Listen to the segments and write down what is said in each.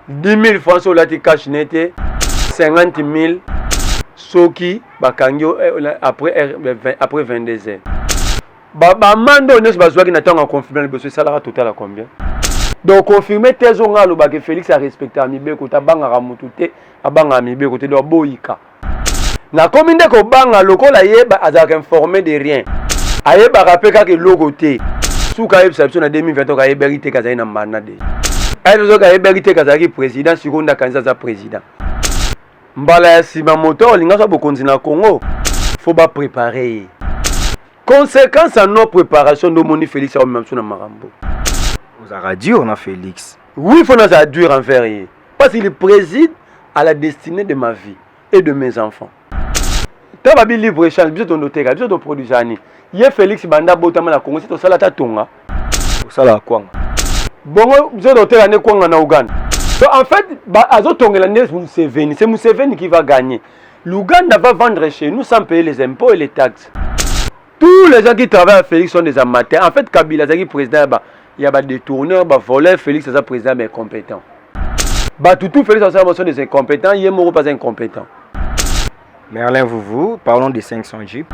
10 000 francs sur la cash nette, 50 000 soki bakangio après 22 heures. Mando ne se bazwa qui n'attend en confirmer le besoin salaire total à combien? Donc confirmer tes ongalo ba que Félix a respecté Amibe ko ta banga ramutute abanga Amibe ko te do boyika. Na commune de ko banga lokola yeba azaka informé de rien. Ayeba rapeka ke logoté. Souka exception en 2020 ka yeberité kaza na manade. Ayo ka yeberité kaza ki président seconda kanza za président. Mbala ya sima moto linga so bokonzi na Congo. Faut pas préparer. Conséquence à nos préparations de Moni Félix a même sur na marambo. Vous avez dur on a Félix. Oui, il faut nous a dur en faire. Parce qu'il préside à la destinée de ma vie et de mes enfants. Tu as un libre échange, tu as ton notaire, tu as ton produit. Il y a Félix Banda Botama la Congo, c'est ton salata tonga. Sala Kwanga. Bon, tu as ton notaire à Kwanga na Ouganda. Donc en fait, c'est Museveni qui va gagner. L'Ouganda va vendre chez nous sans payer les impôts et les taxes. Tous les gens qui travaillent à Félix sont des amateurs. En fait, Kabila, c'est président. Il y a des détourneurs, des voleurs, Félix est un président mais incompétent. Tout Félix sont des incompétents, il est mort pas incompétent. Merlin Vouvou, parlons des 500 jeeps.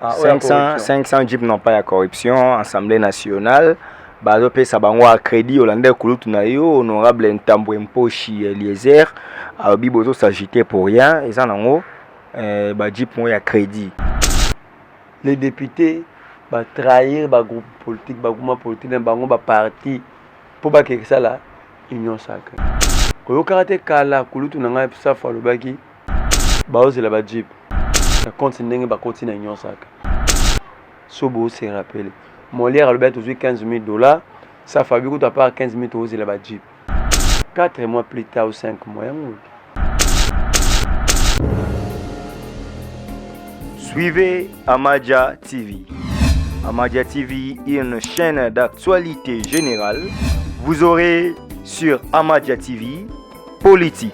500 jeeps n'ont pas la corruption, Assemblée nationale. Bazope Sabango a crédit Hollandais Kouloutunayo, honorable Ntambwe Mposhi Eliezer, a Bibozo s'agiter pour rien, et ça n'en jeep moi a crédit. Les députés trahir le groupe politique, le gouvernement politique, le parti, pour que ça là, union sacrée. Quand on a kala, kulutu nanga ça fa lobaki, c'est la jeep. Ça continue ba continue union sacrée. Sobo se rappelle. Molière a le toujours $15,000, ça fait beaucoup à part $15,000 c'est la jeep. 4 mois plus tard ou 5 mois. Suivez Amadia TV. Amadia TV est une chaîne d'actualité générale. Vous aurez sur Amadia TV politique,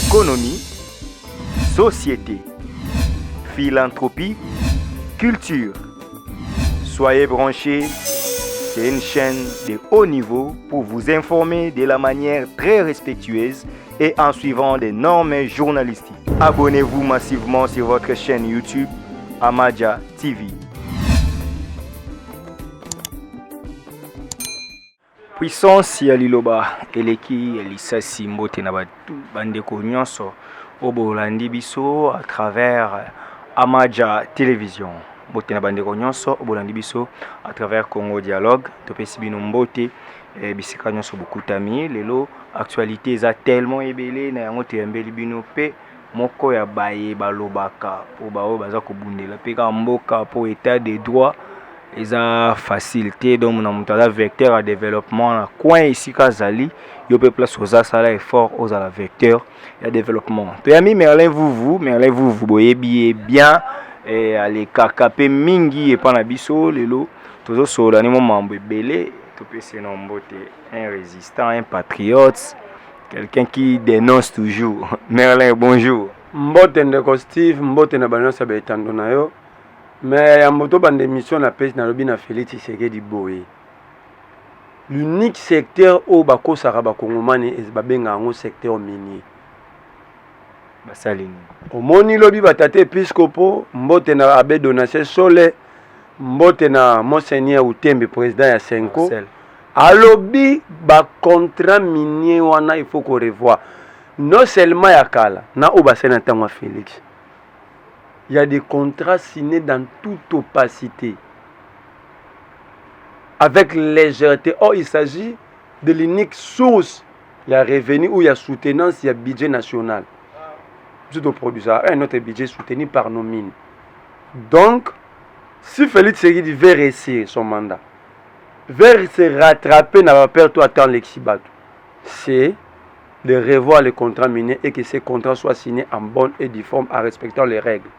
économie, société, philanthropie, culture. Soyez branchés, c'est une chaîne de haut niveau pour vous informer de la manière très respectueuse et en suivant des normes journalistiques. Abonnez-vous massivement sur votre chaîne YouTube Amadia TV. Puissance ya liloba eleki elisasi mbote na bandeko nyonso obolandi biso à travers Amadia Télévision. Mbote na bandeko nyonso obolandi biso à travers Congo Dialogue. Topesi bino mbote bisika nyonso bokutami lelo actualité eza tellement ebele na yango tembeli bino pe moko ya baye balobaka po bao baza kobundela pe ka mboka po état de droit eza facilité donc na mutala vecteur à développement na coin ici kazali yo pe place oza sala effort aux la vecteur ya développement to yami Merlin Vouvou boyebi bien et ale kakape mingi e pa na biso lelo tozo sola ni mambo ebele to pe se nombote un résistant un patriote. Quelqu'un qui dénonce toujours. Merlin, bonjour. Mbote ndeko Steve, mbote na banyosa betando na yo. Mais ya moto bande mission na pesi na lobi na Félix Tshisekedi boye. L'unique secteur où bako saraba kongomani babenga ngo secteur minier. Basalini. Omoni lobi batate episcopo, mbote na abbé Donatien Sole, mbote na Monseigneur Utembe président ya Senko. Alobi ba contrat minier wana il faut qu'on revoie. Non seulement ya kala na obasena tangwa Félix. Il y a des contrats signés dans toute opacité. Avec légèreté. Or il s'agit de l'unique source il y a revenu ou il y a soutenance, il y a budget national. Tout au produit un autre budget soutenu par nos mines. Donc si Félix Tshisekedi veut réussir son mandat, vers se rattraper n'a pas peur tout attendre l'exibat, c'est de revoir les contrats miniers et que ces contrats soient signés en bonne et due forme en respectant les règles.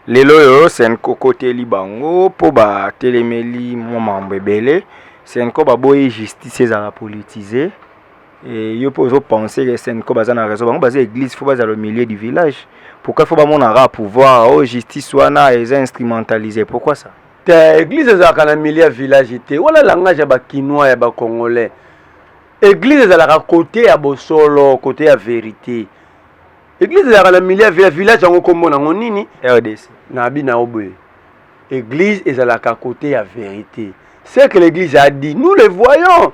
Les loyaux, c'est un côté libango pour ba téléméli moment bébélé, c'est un coba boy justice à la politiser et yo peut penser que c'est un coba za na raison bango basé église faut pas au milieu du village. Pourquoi faut pas mon ara pouvoir oh justice soit na et instrumentaliser pourquoi ça? L'église est dans le milieu village. Voilà le langage des Kinois et des Congolais. Église ezalaka côté à bosolo, côté à vérité. Église ezalaka na milieu village yango kombo nango nini? RDC. Na bi na oboye. Église ezalaka côté à vérité. C'est que l'église a dit, nous le voyons.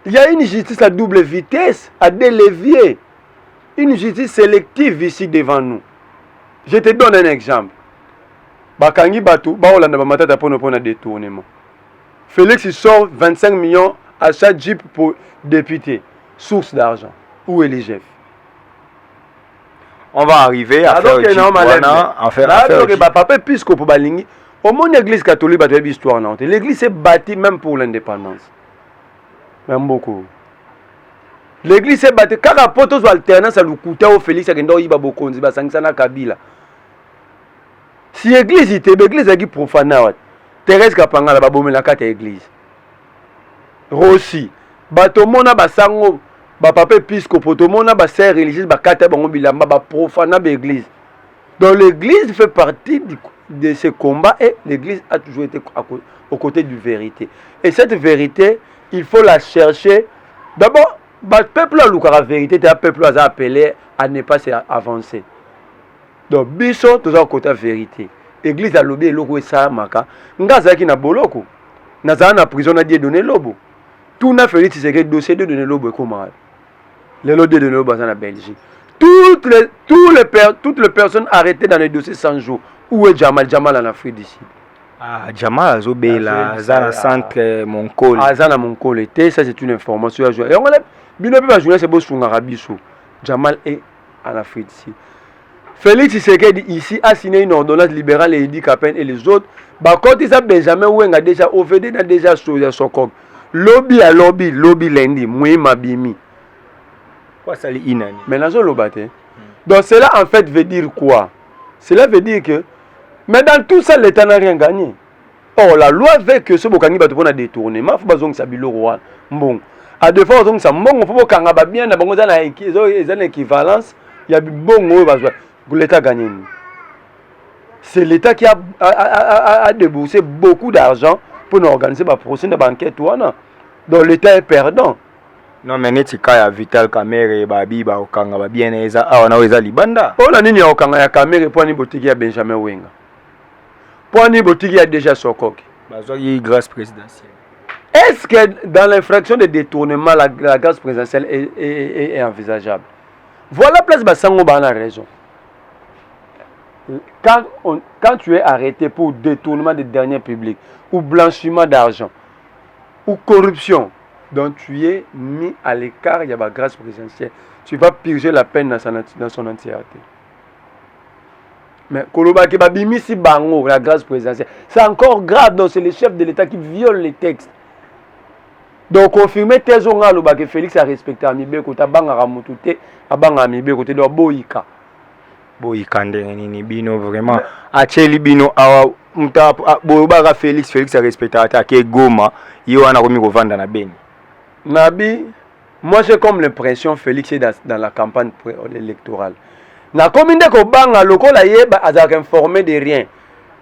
Il y a une justice à double vitesse, à deux leviers. Une justice sélective ici devant nous. Je te donne un exemple. Bakangi Batou, Baolanda Bamatata pour un détournement. Félix il sort 25 millions à chaque jeep pour député. Source d'argent. Où est les chefs? On va arriver à faire le papa puisque pour Balingi, au monde l'église catholique a une histoire. L'église s'est bâtie même pour l'indépendance. Même beaucoup. L'église s'est bâtie. Car à Potos alternance à l'Ukuta au Félix à Gendo Iba Bokonzi, Basangsana Kabila. Si l'église était l'église a dit profana. Thérèse Kapanga la babome la carte église. Rossi. Batomona basango. Papa épiscope, tout le monde a ses religieuses, profana l'église. Donc l'église fait partie de ce combat et l'église a toujours été aux côtés de vérité. Et cette vérité, il faut la chercher. D'abord, le peuple a la vérité, le peuple a appelé à ne pas avancer. Donc, biso, tout ça côté de vérité. L'église a lobby et logo et ça, maka. Ngaza qui na boloko. Naza na prison a dit donner lobo. Tout n'a fait c'est que dossier de donner lobo et comment. Les lots de donner lobo en Belgique. Toutes les personnes arrêtées dans les dossiers 100 jours. Où est Jamal? Jamal en Afrique d'ici. Ah, Jamal Azobé, là, Zana Centre, Moncol. Ah, Zana Moncol, ça c'est une information à jouer. Et on a bien peu jouer, c'est beau sur Arabiso. Jamal est en Afrique d'ici. Félix Tshisekedi ici a signé une ordonnance libérale et il dit qu'à peine et les autres. Bah, quand ils ont Benjamin Ouenga déjà, OVD n'a déjà sur son lobby à lobby, lobby lundi, Mouima Bimi. Quoi ça les inani? Mais là, je donc cela en fait veut dire quoi? Cela veut dire que, mais dans tout ça, l'État n'a rien gagné. Or, la loi veut que ce Bokangi va te détourner. Mais il faut que ça bilo roi. Bon. À deux fois, ça bon, il faut que bien, une équivalence. Il y a bon, l'État a gagné. C'est l'État qui a déboursé beaucoup d'argent pour nous organiser le procès de banquette. Donc l'État est perdant. Non, mais n'est-ce pas Vital Kamere, Babi, Okanga, bien, on a Libanda. On a dit Okanga ya Kamere pour une boutique à Benjamin Wenga. Pour une boutique à déjà Sokok. Grâce présidentielle. Est-ce que dans l'infraction de détournement, la grâce présidentielle est envisageable? Voilà place Bassango a raison. Quand tu es arrêté pour détournement des deniers publics, ou blanchiment d'argent, ou corruption, donc tu es mis à l'écart, il y a la grâce présidentielle. Tu vas purger la peine dans son entièreté. Mais Kolobaki Babimi si bango, la grâce présidentielle, c'est encore grave, donc c'est le chef de l'État qui viole les textes. Donc confirmer tes onga que Félix a respecté Amibe côté banga ramutute, abanga Amibe côté de Boyika. Boyika ndeni bino vraiment. Acheli bino awa mta boyobaka Félix a respecté attaquer Goma, yo wana komi kovanda na Beni. Nabi, moi j'ai comme l'impression Félix est dans la campagne électorale. Na commune de Kobanga, lokola yeba azak informé de rien.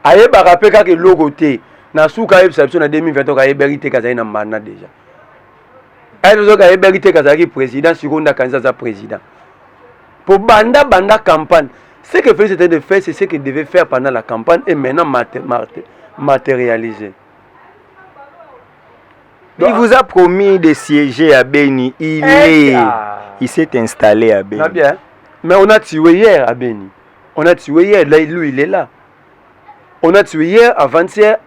Ayeba rappelé que logoté. Na souka exception en 2020 ka yebérité kaza na mana déjà. Ayo ka yebérité kaza ki président seconda candidat président. Pour banda campagne, ce que Félix était de faire, c'est ce qu'il devait faire pendant la campagne et maintenant matérialiser. Donc, il vous a promis de siéger à Beni. Il s'est installé à Beni. Bien. Mais on a tué hier à Beni. On a tué hier, là, lui il est là. On a tué hier, avant-hier.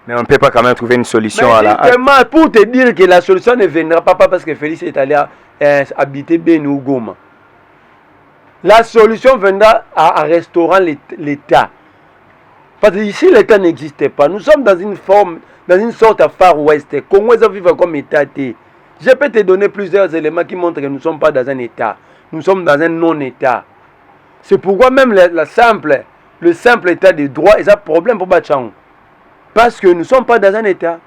Mais on ne peut pas quand même trouver une solution mais à la... Pour te dire que la solution ne viendra pas parce que Félix est allé habiter Beni ou Goma. La solution viendra à restaurer l'État. Parce que ici l'État n'existait pas. Nous sommes dans une forme, dans une sorte de Far West. Comment ils vivent comme État? Je peux te donner plusieurs éléments qui montrent que nous ne sommes pas dans un État. Nous sommes dans un non-État. C'est pourquoi même le simple État de droit est un problème pour Bachang. Parce que nous ne sommes pas dans un État.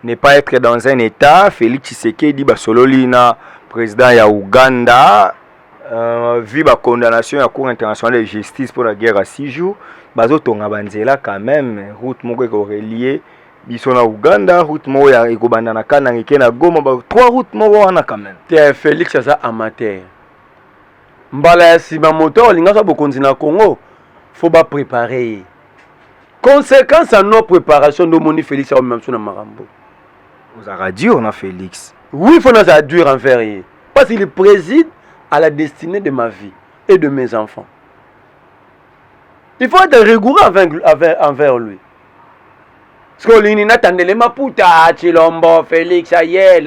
Ne pas être dans un État, Félix Tshisekedi Basololina, président ya Ouganda, vu la condamnation à la Cour internationale de justice pour la guerre à 6 jours, Bazo Tonga Banzela quand même, route moko reliée biso na Uganda route mo ya ekobanda na Kananga ke na Goma ba 3 routes mo wana quand même. Te Félix aza amateur. Mbala ya sima moto linga so bokonzi na Congo faut ba préparer. Conséquence à nos préparations de moni Félix a même na marambo. Vous avez dit on a Félix. Oui, il faut nous a dur envers lui parce qu'il préside à la destinée de ma vie et de mes enfants. Il faut être rigoureux envers lui. Parce que l'Uni n'attendait les Maputa, Chilombo, Félix, Ayer,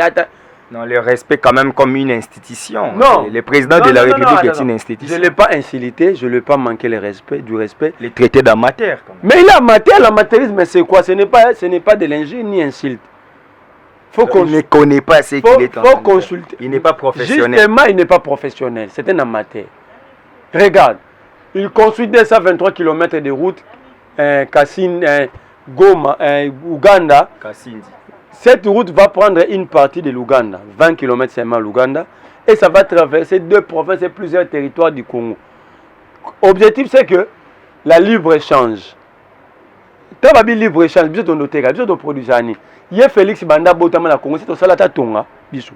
non, le respect quand même comme une institution. Non. Le président de la République est une institution. Je ne l'ai pas insulté, je ne l'ai pas manqué du respect. Les traités d'amateur. Mais il est amateur, l'amateurisme, c'est quoi? Ce n'est pas de l'injure ni insulte. Il ne connaît pas ce qu'il est en train de consulter. Il n'est pas professionnel. Justement, il n'est pas professionnel. C'est un amateur. Regarde, il construit 223 km de route, Kassine, Goma, Ouganda. Kassindi. Cette route va prendre une partie de l'Ouganda, 20 km seulement l'Ouganda, et ça va traverser 2 provinces et plusieurs territoires du Congo. L'objectif, c'est que la libre-échange. Tant que libre-échange, bisous ton notaire, bisous ton produit. Il y a Félix Banda Botama la Congo, c'est ton salata tonga, bisous.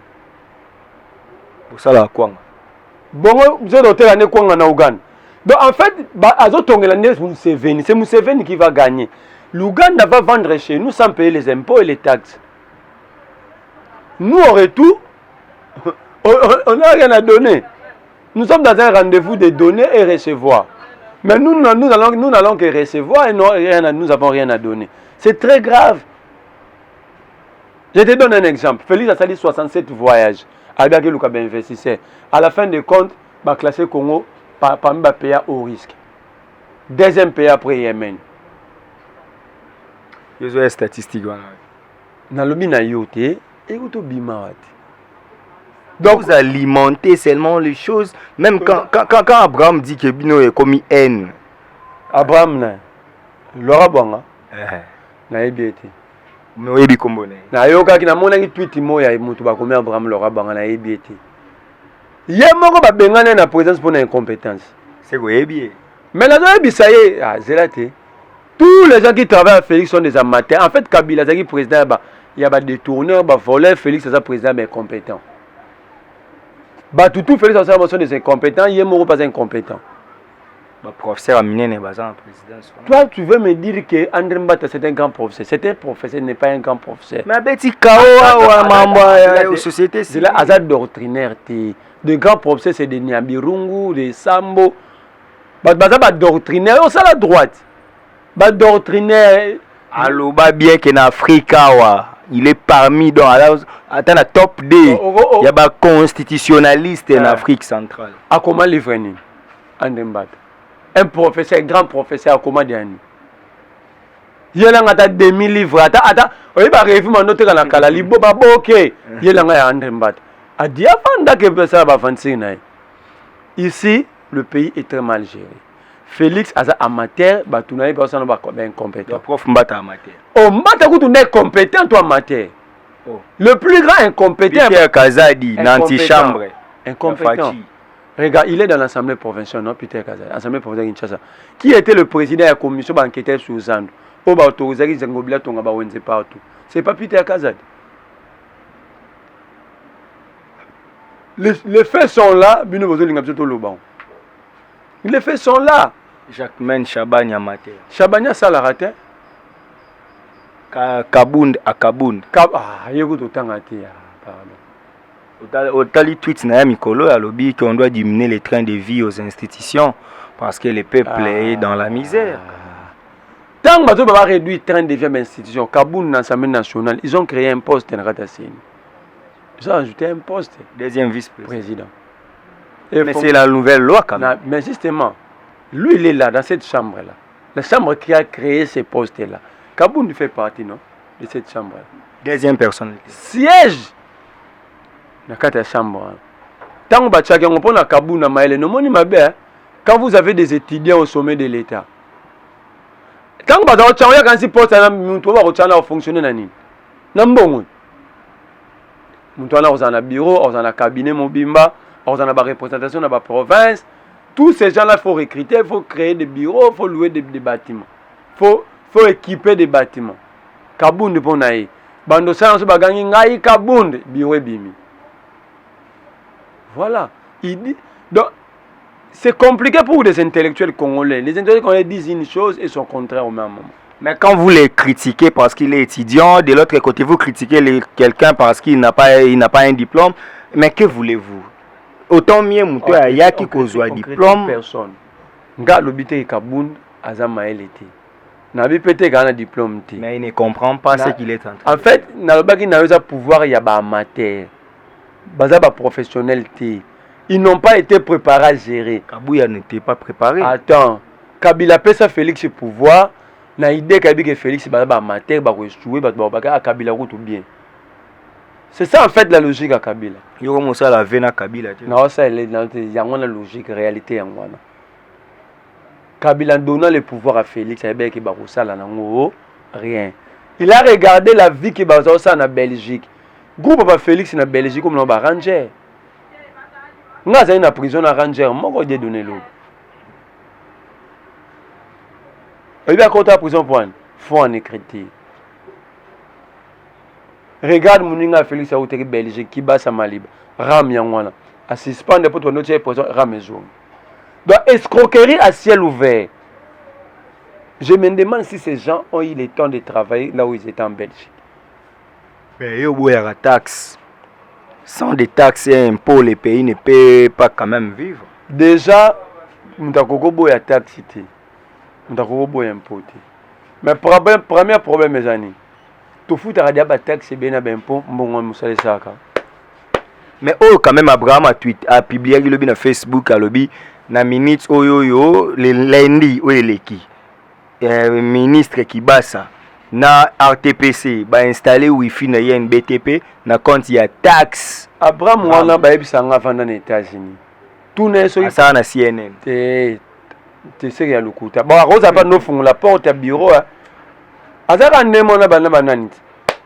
Pour ça, la quoi? Bon, bisous ton notaire, ne quoi en Ouganda. Donc en fait, c'est Museveni qui va gagner. L'Ouganda va vendre chez nous sans payer les impôts et les taxes. Nous, en retour, on n'a rien à donner. Nous sommes dans un rendez-vous de donner et recevoir. Mais nous n'allons que recevoir et nous n'avons rien à donner. C'est très grave. Je te donne un exemple. Félix a sali 67 voyages. Avec le Luka investisseur. À la fin de compte, il va classer Congo parmi les pays au risque. Deuxième pays après Yémen. Il y a des statistiques. Nalobi na yote, écoute bima. Donc vous alimentez seulement les choses, même quand Abraham dit que Bino est commis haine. Abraham na Laura Banga. Na ebiete. Mais ebi kombone. Na yoka ki na mona ki tweet moya mutu ba komi Abraham Laura Banga na ebiete. Ye moko ba bengana na présence pour na incompétence. C'est quoi ebi? Mais là ebi ça y est, zélate. Tous les gens qui travaillent à Félix sont des amateurs. En fait, Kabila est président, il y a des détourneurs, des voleurs. Félix est président, mais incompétent. Tout Félix sont des incompétents. Il est pas incompétent. Professeur Aminé n'est pas un président. Toi, tu veux me dire que André Mbata c'est un grand professeur. C'est un professeur, n'est pas un grand professeur. Mais Betty Kawa, maman, société, c'est là, hasard doctrinaire. De grands professeurs, c'est des Nyabirungu, des Sambo. Pas doctrinaire, c'est la droite. Doctrinaire. Alors, bien qu'en Afrique, il est parmi dans la top D. Il y a des constitutionnalistes en Afrique centrale. À comment livrer un professeur, grand professeur, à comment dire? Il y a 2000 livres. Attends, il va arriver à noter dans la Kalali. Ok, il y a un Mbata. A dit avant que ça va avancer. Ici, le pays est très mal géré. Félix aza amateur, batunaye personne ba incompétent. Le prof Mbata amateur. Oh Mbata ku tu n'es compétent toi amateur. Oh. Le plus grand incompétent. Peter Kazadi, l'antichambre. Incompétent. Regarde, il est dans l'Assemblée provinciale, non Peter Kazadi, l'Assemblée provinciale Kinshasa. Qui était le président de la commission d'enquête sur Zando? Oh ba autorisé Zengobila tonga ba wenze partout. C'est pas Peter Kazadi. Les faits sont là, bino bozo linga bito lobang. Les faits sont là. Jacquemaine Chabanya amateur. Chabanya Salaratin. Kabound à Kabound. Ah, il y a beaucoup de temps à dire. Au tali tweet na Mikolo a lobby qu'on doit diminuer les trains de vie aux institutions parce que le peuple est dans la misère. Tant que tu vas réduire le train de vie à l'institution, Kabound dans l'Assemblée nationale, ils ont créé un poste dans Ratassine. Ils ont ajouté un poste. Deuxième vice-président. Mais c'est la nouvelle loi quand même. Mais justement, lui il est là, dans cette chambre-là. La chambre qui a créé ces postes-là. Kabound fait partie, non, de cette chambre-là. Deuxième personne. Siège dans la chambre. Tant que chacun prend la Kabound à Maël, quand vous avez des étudiants au sommet de l'État, tant que vous avez un fonctionner dans le on a un bureau, on a un cabinet mobimba, on a une représentation dans la province. Tous ces gens-là, il faut recruter, il faut créer des bureaux, il faut louer des bâtiments. Il faut équiper des bâtiments. kabunde mpo na ye bando sana so bagangi ngai kabunde biro ebimi. Voilà, il dit donc c'est compliqué pour les intellectuels congolais. Les intellectuels congolais disent une chose et son contraire au même moment. Mais quand vous les critiquez parce qu'il est étudiant, de l'autre côté vous critiquez quelqu'un parce qu'il n'a pas un diplôme, mais que voulez-vous? Autant mieux mouto ya qui kozwa diplôme personne. Nga lobité kabund azama elete. Na bi pété kana diplôme té. Mais il ne comprend pas ce qu'il est en train. En fait, na lobaki na yoza pouvoir ya ba amateur. Baza ba professionnel té. Ils n'ont pas été préparés à gérer. Kabouya n'était pas préparé. Attends, Kabila pesa Félix pouvoir. Na idée que Félix ba amateur ba jouer ba Kabila tout bien. C'est ça en fait la logique à Kabila. Il y a ça la veine à Kabila. Non, ça il y a une logique réalité en wana. Kabila donnant le pouvoir à Félix, il y a rien. Il a regardé la vie qui est ça en Belgique. Groupe de Félix en Belgique comme un ranger. Nous avons une prison à ranger, moi je donné l'eau. Il y a quoi prison pour un faut en écriture. Regarde Mouninga Félix à Outé Belgique qui bat sa Maliba. Ram Yangwana. À suspendre pour notre prison Ramezon. Donc escroquerie à ciel ouvert. Je me demande si ces gens ont eu le temps de travailler là où ils étaient en Belgique. Mais il y a des taxes. Sans des taxes et impôts, les pays ne peuvent pas quand même vivre. Déjà, nous avons des taxes. Nous avons des impôts. Mais premier problème, mes amis. Tout fout à la taxe et bien impôt, bon, nous savons ça. Mais quand même, Abraham a publié sur Facebook à lobby. Na minute oyoyo le lundi oyeleki ministre Kibasa na RTPC ba installer wifi na BTP na compte ya taxe Abraham wana ba ebisanga vanda na États-Unis tout ne so ça na CNN te sérieux lokuta ba roza ba no fungula porte ya bureau azaka ndemo na bana banani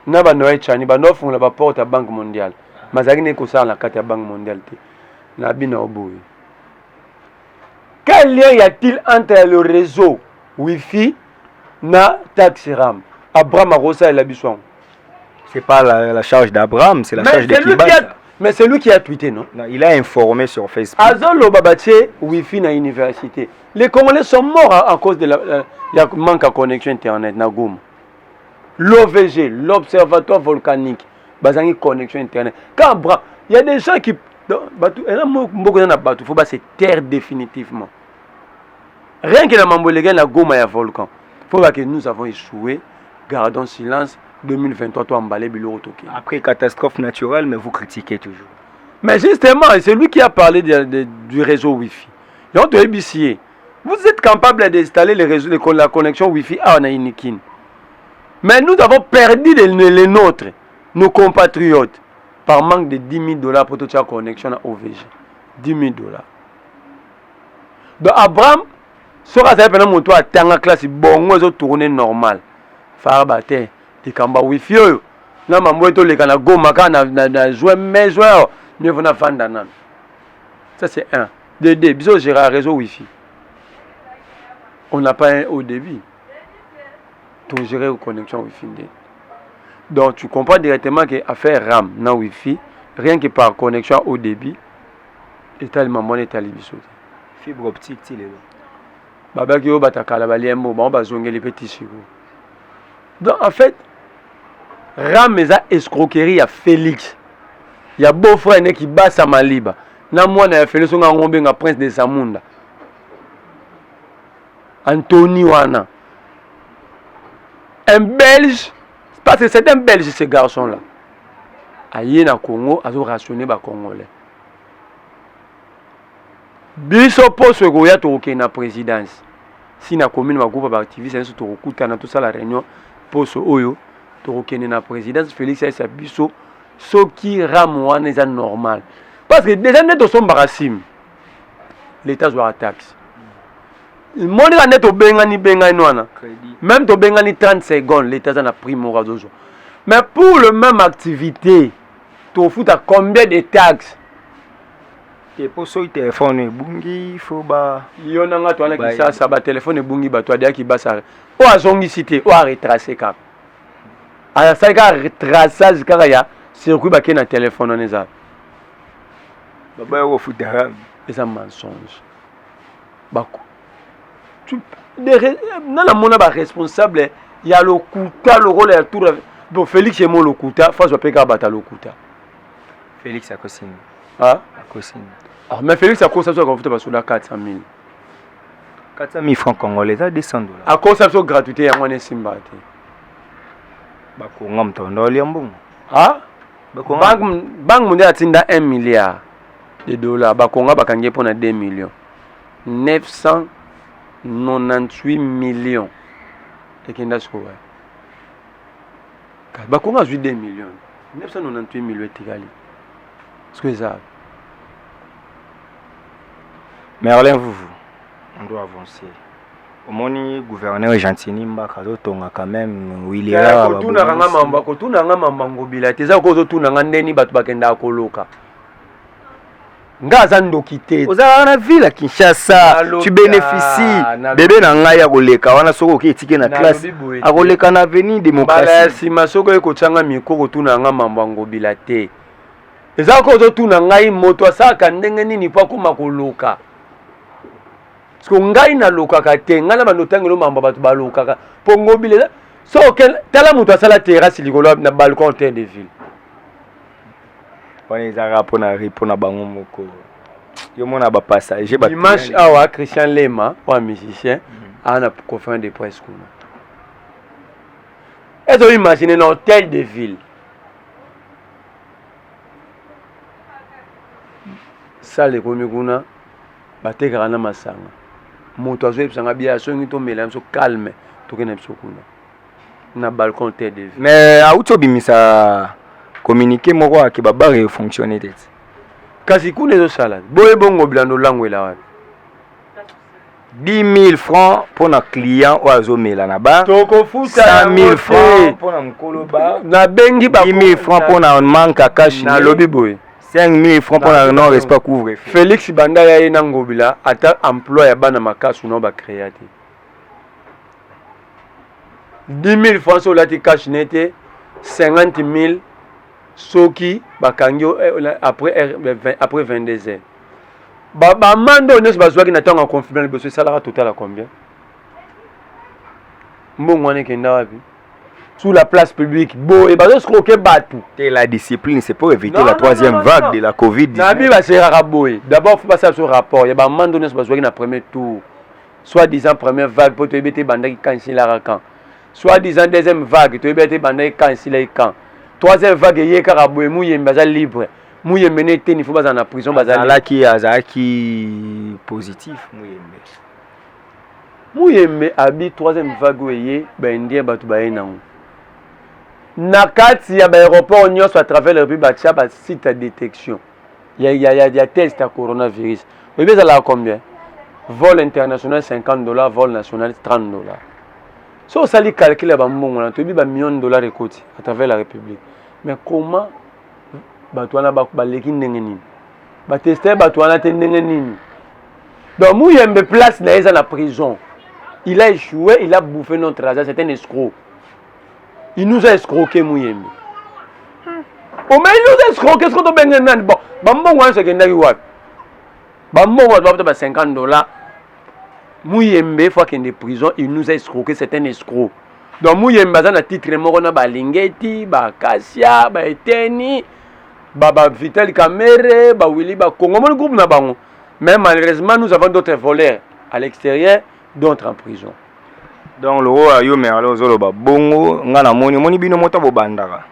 na ba noye chani ba no fungula ba porte ya Banque mondiale mazaki ne ko sala na kati ya Banque mondiale te na bina oboyi. Quel lien y a-t-il entre le réseau Wi-Fi na taxiram? Abraham Arosa et l'Abisson. C'est pas la charge d'Abraham, c'est la charge de Kibasa. Mais c'est lui qui a tweeté, non? Non, il a informé sur Facebook. Azolo Babache, Wi-Fi na université. Les Congolais sont morts à cause de la manque de connexion internet na Goum. L'OVG, l'Observatoire volcanique, bazangi connexion internet. Quand Abraham, il y a des gens qui il faut se taire définitivement. Rien que la mamboléga la goma ya volcan. Il faut que nous avons échoué. Gardons silence. 2023, toi emballé biloko toki. Après catastrophe naturelle, mais vous critiquez toujours. Mais justement, c'est lui qui a parlé du réseau Wi-Fi. Donc, vous êtes capable d'installer la connexion Wi-Fi à Nainikin. Mais nous avons perdu les nôtres, nos compatriotes. Par manque de 10 000 $ pour toute la connexion à OVG. 10 000 $. Donc Abraham, si on a fait un moto à Tanga classe, bon, on a tourné normal. Farabate, les kamba wifi, na mamoueto les kana gomaka na jouer mes joueurs, mieux vous na fandanan. Ça c'est un. Deux, bisous gérer un réseau wifi. On n'a pas un haut débit. Donc gérer une connexion wifi. Donc tu comprends directement que affaire RAM na Wi-Fi, rien que par connexion au débit, est tellement bon et tellement fibre optique il est là. Baba qui au batakala baliembo, ba ba zonge les petits chevaux. Donc en fait, RAM meza escroquerie à Félix. Il y a beau frère qui bat sa maliba. Na moi na Félix on a ngombe nga prince de Samunda. Anthony Wana. Un Belge. Parce que c'est un Belge, ce garçon-là. Aïe na Congo, a rationné les Congolais. Biso poste goya to na présidence. Si na commune ma groupe d'activistes, c'est tout recoute na tout ça la réunion poste oyo to na présidence Félix c'est biso ce qui ramouane est normal. Parce que déjà net son barasim. L'État doit taxe. Mon net au bengani wana. Même to bengani 30 secondes, l'État en a pris mon radozo. Mais pour le même activité, tu fous à combien de taxes? Et pour ce téléphone bungi faut ba yonanga to ana ki ça ba téléphone bungi ba to dia ki ba ça o azongi cité o a retracer cap. a ça ka traçage kaka ya circuit ba na téléphone on eza baba yo futara eza mensonge bako tu na la mona ba responsable ya lokuta le rôle ya tour bon Félix emo lokuta face ba peka bata lokuta Félix akosini ah akosini ah mais Félix akosa so konfuta ba sola 400,000 400,000 francs congolais ça $200 akosa so gratuité ya mwana simba te bakonga mtondo liambungu ah bakonga banque mondiale atinda 1 milliard de dollars bakonga bakangi pona 2 millions 998 millions ekenda siko wa bakonga azwi 2 millions 998 millions etikali siko eza Merlin vous on doit avancer omoni gouverneur Gentini Mbaka zotonga quand même William kotuna nga mamba ngobila te za ko zotuna nga ndeni bato bakenda koloka nga za ndoki te oza na ville à Kinshasa tu bénéficies bébé na ngai ya koleka wana soko ki etike na classe akoleka na avenue démocratie bala sima soko ekotanga mikoko tuna nga mamba ngobila te eza ko zotuna ngai moto asaka ndenge nini pa kuma koloka parce que ngai na lokaka te ngala banotangelo mamba bato balokaka po ngobile so tala moto asala terrasse likolo na balcon terre de ville on ezaka pona bango moko yo mona ba passager ba dimanche awa Christian Lema wa musicien ana conférence de presse kuna ezo imaginer un hôtel de ville sale komi kuna batekaka na masanga moto azoyebisanga bia songi tomela biso calme tokende biso kuna na balcon terre de ville mais auti obimisa communiqué moko ake babare fonctionner tete kasi kuna ezosala boye bongo bilando langwela wapi 10,000 francs pour un client ou azomela na bar 100,000 francs pour un mkolo bar na bengi ba 10,000 francs pour un manque à cash na lobi boye 5,000 francs pour un non respect couvre Félix Banda ya na ngobila ata emploi ya bana makasu no ba créer te 10,000 francs sur la cash nete 50,000 soki bakangio après 22 heures ba mando ne se bazwaki na tango confirmer le besoin salaire total à combien mbongo ne kenda wapi sur la place publique bo et bazo scroquer batu et la discipline c'est pour éviter la troisième vague de la Covid-19 na bi ba sera boy d'abord faut passer sur rapport ya ba mando ne se bazwaki na premier tour soit disant première vague pour te ebete bandaki kansila rakan soit disant deuxième vague te ebete bandaki kansila kan troisième vague ye karaboué muyembe baza libre muyembe ne te ni faut baza na prison baza azaki positif muyembe abi troisième vague ye ba indien batu ba enango na kati ya ba aéroport nyonso à travers le pays batia ba site de détection ya test à coronavirus mais ça là combien vol international $50 vol national $30 so sali calculer ba mbongo na to bi ba millions de dollars ekoti à travers la République mais comment batwana ba leki ndenge nini ba tester batwana te ndenge nini donc muyembe place na eza na prison il a échoué il a bouffé notre argent c'est un escroc il nous a escroqué muyembe mais il nous a escroqué qu'est-ce que to benga nani bon ba mbongo wana sekendaki wapi ba mbongo ba $50 muyembe fois qu'il est prison il nous a escroqué c'est un escroc donc muyembe aza na titre moko na balingeti ba kasia ba eteni ba Vital Kamere ba Willy ba Congo mon groupe na bango mais malheureusement nous avons d'autres voleurs à l'extérieur d'autres en prison donc le roi yo merlo zolo ba bongo ngana moni bino mota bo bandaka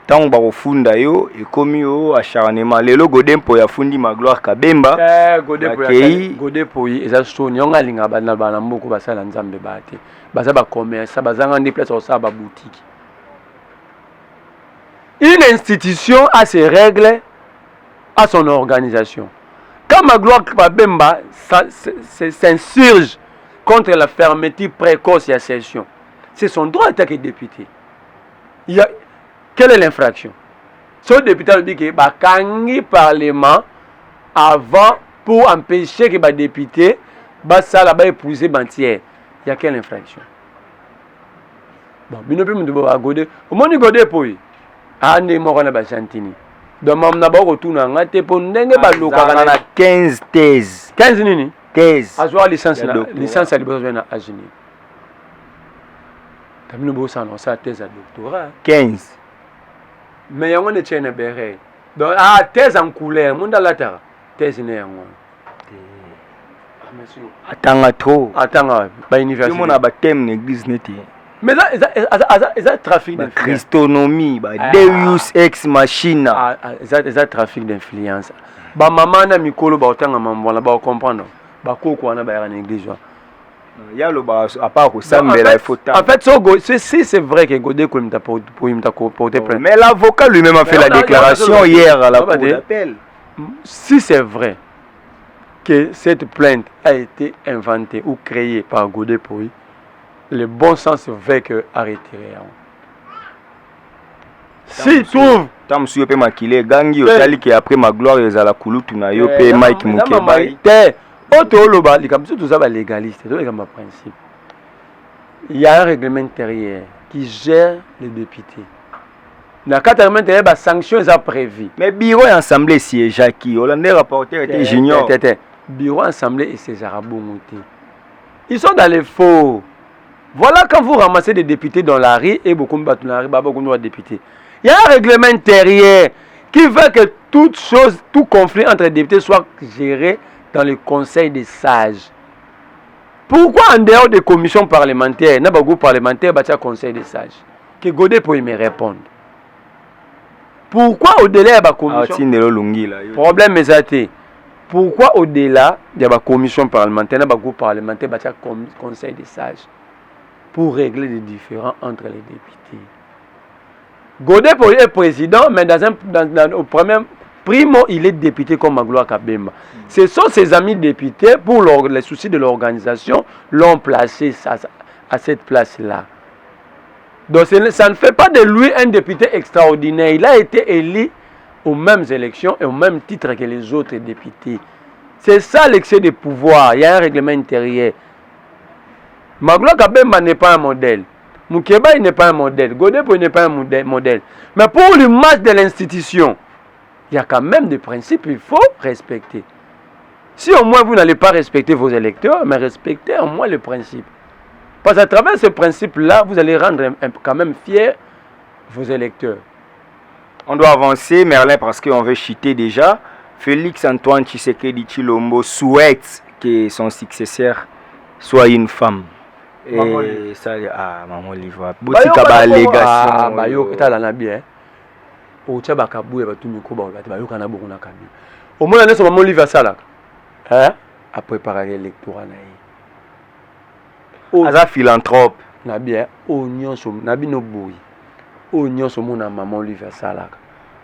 tango ba kofunda yo ekomi yo acharnement lelo godempo ya fundi Magloire Kabemba godepo eza soni yo ngalinga bana mboko basala nzambe bate baza ba commerce bazanga ndi place au ba boutique. Une institution a ses règles, a son organisation. Quand Magloire Kabemba s'insurge contre la fermeture précoce et la session, c'est son droit d'attaquer député. Quelle est l'infraction? Ce député a dit que le Parlement avant pour empêcher que les députés épouser Bantière. Il y a quelle infraction? bon bino pe mutu ba Godé omoni Godé poyi ande moko na ba chantini donc mam na ba retourna ngate po ndenge ba loka na 15 thèses 15 nini thèse azwa licence ya liboso na agini tamino bo sana sa thèse à doctorat 15 mais yango ne tienne bere donc thèse en couleur munda latara thèse ne yango atanga trop atanga ba université tout monde a ba thème l'église neti mais ça trafic d'influence christonomie ba deus ex machina ça trafic d'influence ba maman na mikolo ba otanga mambo na ba comprendre ba koko wana ba na église ya lo ba à part ko sambela il faut en fait si c'est vrai que Godé ko imta pour porter plainte mais l'avocat lui-même a fait la déclaration hier à la cour d'appel si c'est vrai que cette plainte a été inventée ou créée par Godé Poyi, le bon sens veut que arrêter. Si trouve tam suyo pe makile gangi otali ki après ma gloire ezala kulutu na yo pe Mike Mukeba te auto loba likamso tout ça ba légaliste donc comme principe il y a un règlement intérieur qui gère les députés na règlement intérieur ba sanctions est prévu mais bureau assemblée siège qui Hollandais rapporteur était junior bureau assemblée et ces arabongoté ils sont dans les faux. Voilà quand vous ramassez des députés dans la rue et beaucoup de députés. Il y a un règlement intérieur qui veut que toute chose, tout conflit entre députés soit géré dans le conseil des sages. Pourquoi en dehors des commissions parlementaires, n'a pas groupe parlementaire, bah conseil des sages? Que Godé peut me répondre. Pourquoi au-delà de la commission? Problème est ça. Pourquoi au-delà de la commission parlementaire, n'a pas groupe parlementaire, bah conseil des sages? Pour régler les différends entre les députés. Godé est président, mais au premier primo, il est député comme Magloire Kabemba. Ce sont ses amis députés, pour les soucis de l'organisation, l'ont placé à cette place-là. Donc ça ne fait pas de lui un député extraordinaire. Il a été élu aux mêmes élections et au même titre que les autres députés. C'est ça l'excès de pouvoir. Il y a un règlement intérieur. Magloire Kabemba n'est pas un modèle. Mukeba n'est pas un modèle. Godé n'est pas un modèle. Mais pour l'image de l'institution, il y a quand même des principes qu'il faut respecter. Si au moins vous n'allez pas respecter vos électeurs, mais respectez au moins le principe. Parce qu'à travers ce principe-là, vous allez rendre quand même fiers vos électeurs. On doit avancer, Merlin, parce qu'on veut chuter déjà. Félix Antoine Tshisekedi Tshilombo souhaite que son successeur soit une femme. Et ça, maman livre. Botika ba allégation. Bayo etala na bien. O tcha bakaboué ba tumi ko ba bayo kana boko na kabi. Au moins na so maman livre ça hein à préparer l'électorat na yi. Aza philanthrope na bien o nyonso na bino boyi. O nyonso mona maman livre ça là.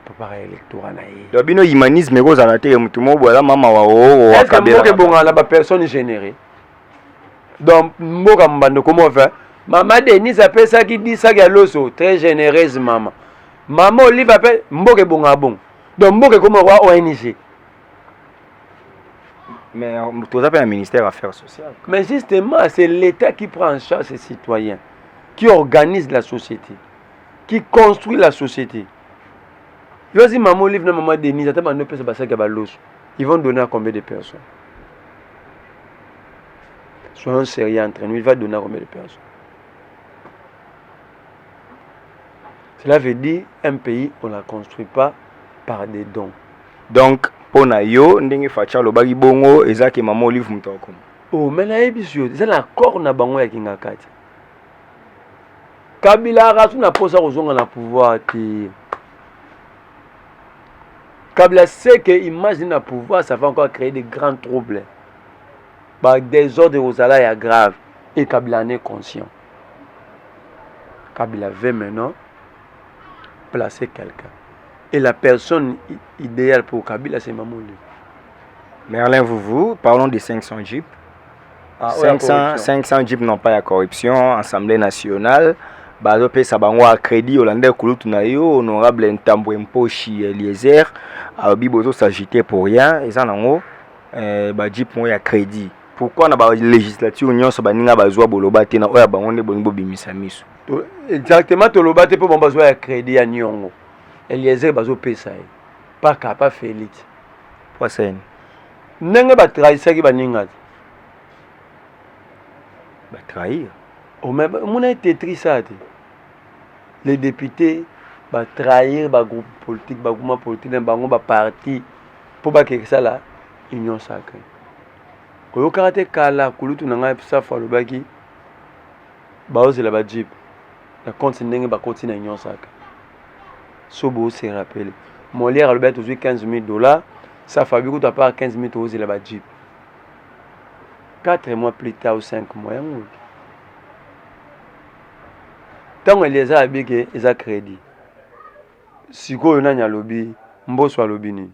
Préparer l'électorat na yi. Do bino humanisme ko za te mutu mo bola mama wa o wa kabela. Est-ce que bonga la personne générée? Donc, Mboka Mbando, comment faire? Maman Denise appelle ça qui dit ça qui est l'osso, très généreuse maman. Maman Olive appelle Mboka Bongabon. Donc, Mboka comment voir ONG? Mais tu as un ministère des Affaires sociales. Mais justement, c'est l'État qui prend en charge ses citoyens, qui organise la société, qui construit la société. Je dis Maman Olive, Maman Denise, ils vont donner à combien de personnes? Soyons sérieux entre nous, il va donner à combien de personnes? Cela veut dire un pays, on ne la construit pas par des dons. Donc, pour Nayo, ndenge facha lo bagi bongo, ezaki maman Olive mutoko. Oh, mais là, c'est l'accord na bango ya kingakati. Kabila rasu na posa kozonga na pouvoir ti. Kabila sait que imagine na pouvoir, ça va encore créer de grands troubles. Bah, des ordres aux aléas graves et Kabila n'est conscient. Kabila veut maintenant placer quelqu'un. Et la personne idéale pour Kabila, c'est Maman Olive. Merlin, parlons des 500 jeeps. 500 jeeps n'ont pas la corruption. Assemblée nationale. Bazope Sabango a crédit Hollandais Kouloutou Nayo, honorable Ntambwe Mposhi Eliezer. Bibozo s'agiter pour rien. Et ça, non, jeep ont a crédit. Pourquoi na ba législature union so baninga bazwa boloba te na oya bango ne bongo bimisa miso Exactement, toloba te po bomba ya crédit ya nyongo. Eliezer bazo pesa ye. Pas Félix. Pas ça. Ndenge ba trahissaki baninga. Ba trahir. O mais mon Tetris ça. Les députés ba trahir ba groupe politique, ba groupe politique, bango ba parti pour ba que ça là union sacrée. Koyo karate kala kulutu nanga sa falobaki ba ozela ba jeep. La compte ndenge ba continue union sacrée. Sobo se rappelle. Molière Albert toujours $15,000. Ça Fabio coûte à part 15,000 euros et la jeep. 4 mois plus tard ou 5 mois. Tant que les a habillés, ils ont crédit. Si vous avez un lobby, Mbosso lobby ni.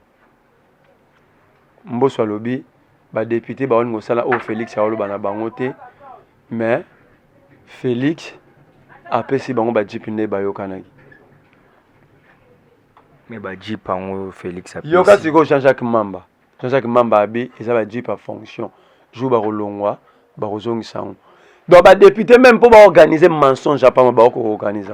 Mbosso lobby, bah député bah on ngosala au Félix a bana bangote, mais Félix a payé bango ba jeep ne ba yokanaki. Mais ba jeep en Félix a payé. Yoka siko Jean-Jacques Mamba. Jean-Jacques Mamba abi eza ba jeep a fonction. Jour ba rolongwa, ba rozongisa. Donc, les députés, même pour organiser mensonge, pas organiser.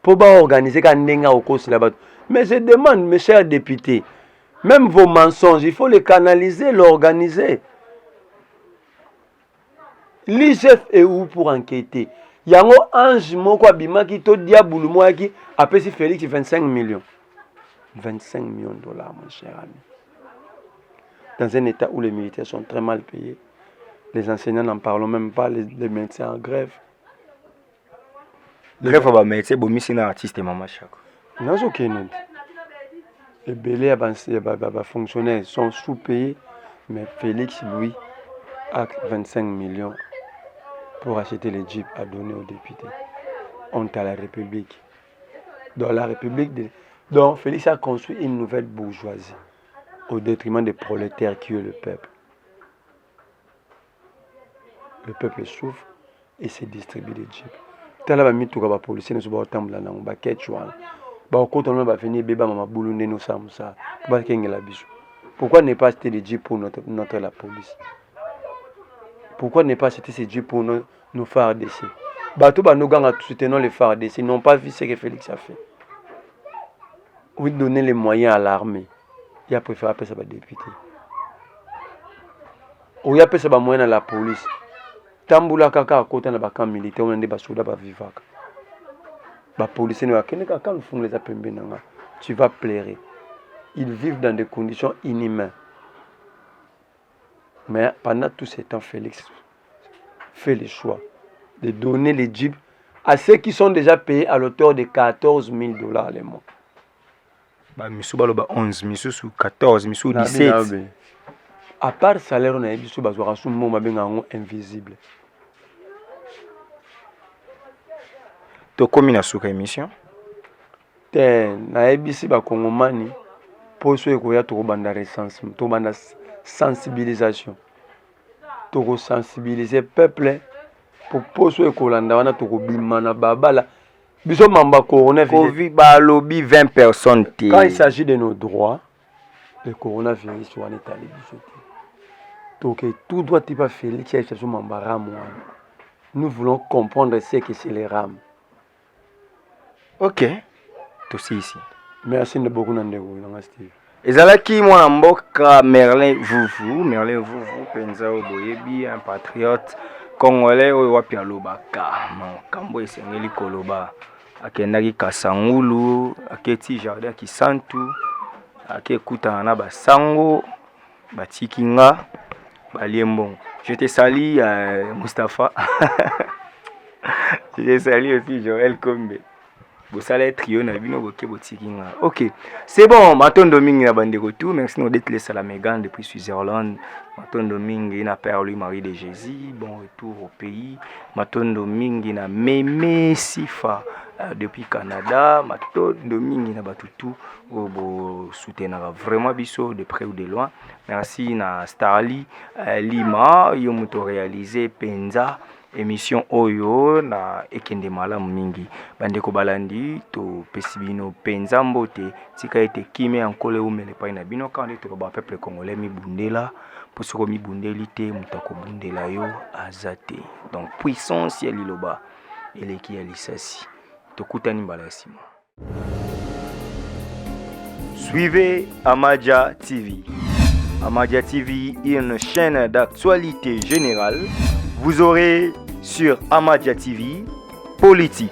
Pour organiser quand on au cours là-bas. Mais je demande, mes chers députés, même vos mensonges, il faut les canaliser, l'organiser. L'IGF est où pour enquêter? Il y a un ange qui to diaboulou moi qui appelle si Félix 25 millions. 25 millions de dollars, mon cher ami. Dans un état où les militaires sont très mal payés. Les enseignants n'en parlent même pas, les médecins en grève. Grève va médecin, bon, c'est un artiste, maman chaque. Non, ok, non. Les belés fonctionnaires sont sous-payés, mais Félix, lui, a 25 millions pour acheter les jeeps à donner aux députés. Honte à la République. Dans la République, donc Félix a construit une nouvelle bourgeoisie au détriment des prolétaires qui est le peuple. Le peuple souffre et se distribue des jeeps. Tala ba mituka ba policier ne so ba tambla na ba ketchwa. Ba okota no ba venir beba mama bulunde no samsa. Ba kengela biso. Pourquoi ne pas acheter des jeeps pour notre la police? Pourquoi ne pas acheter ces jeeps pour nos phares d'essai? Bato ba no ganga soutenant les phares d'essai, ils n'ont pas vu ce que Félix a fait. Oui, donner les moyens à l'armée. Il a préféré appeler ça ba député. Ou il a appelé ça ba moyens à la police. Tambula kaka côté na bakan militaire on ande basoda ba vivaka ba policiers ne kene kaka nous font les apembe nanga tu vas pleurer. Ils vivent dans des conditions inhumaines, mais pendant tout ce temps Félix fait le choix de donner les jeeps à ceux qui sont déjà payés à l'auteur de $14,000 les mois. Bah misu baloba 11 misu sous 14 misu 17. À part salaire on a biso bazwaka sous moma benga invisible. To komi na suka émission te na ebisi ba kongomani poso ekoya to banda recensement to banda sensibilisation to sensibiliser peuple pour poso ekolanda wana to bima na babala biso mamba Covid ba lobby 20 personnes té. Quand il s'agit de nos droits, le coronavirus soit étalé biso. Donc tout doit être pas Félix qui est mamba ram. Nous voulons comprendre ce que c'est les rames. Ok, tout c'est ici. Merci de beaucoup Nandego, Steve. Ezalaki mwana mboka Merlin Vuvu penza oboyebi un patriote congolais oyo wapi alobaka makambo esengeli koloba akendaki Kasangulu aketi jardin Kisantu akekutana na basango batikinga baliembon. Je te salue Mustapha. Je te salue aussi Joël Kombe. Vous allez trio na bino boke botikinga. Ok, c'est bon. Matondo mingi na bande retour. Merci d'être laissé à la Mégane depuis Switzerland. Matondo mingi na Père Louis-Marie de Jésus. Bon retour au pays. Matondo mingi na Mémé Sifa depuis Canada. Matondo mingi na batutu bo soutenir vraiment biso de près ou de loin. Merci na Starly Lima yo moto réalisé Penza émission oyo na ekende malamu mingi bandeko balandi to pesi bino penza mbote tika ete kime ankole umele pai na bino quand to ba peuple congolais mibundela po soko mibundeli te mutako bundela yo azate donc puissance ya liloba eleki ya lisasi tokutani mbala ya sima. Suivez Amadia TV. Amadia TV est une chaîne d'actualité générale. Vous aurez sur Amadia TV politique,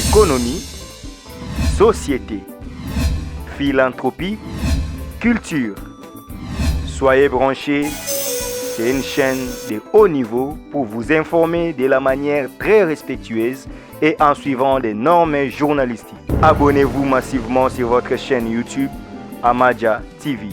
économie, société, philanthropie, culture. Soyez branchés, c'est une chaîne de haut niveau pour vous informer de la manière très respectueuse et en suivant des normes journalistiques. Abonnez-vous massivement sur votre chaîne YouTube Amadia TV.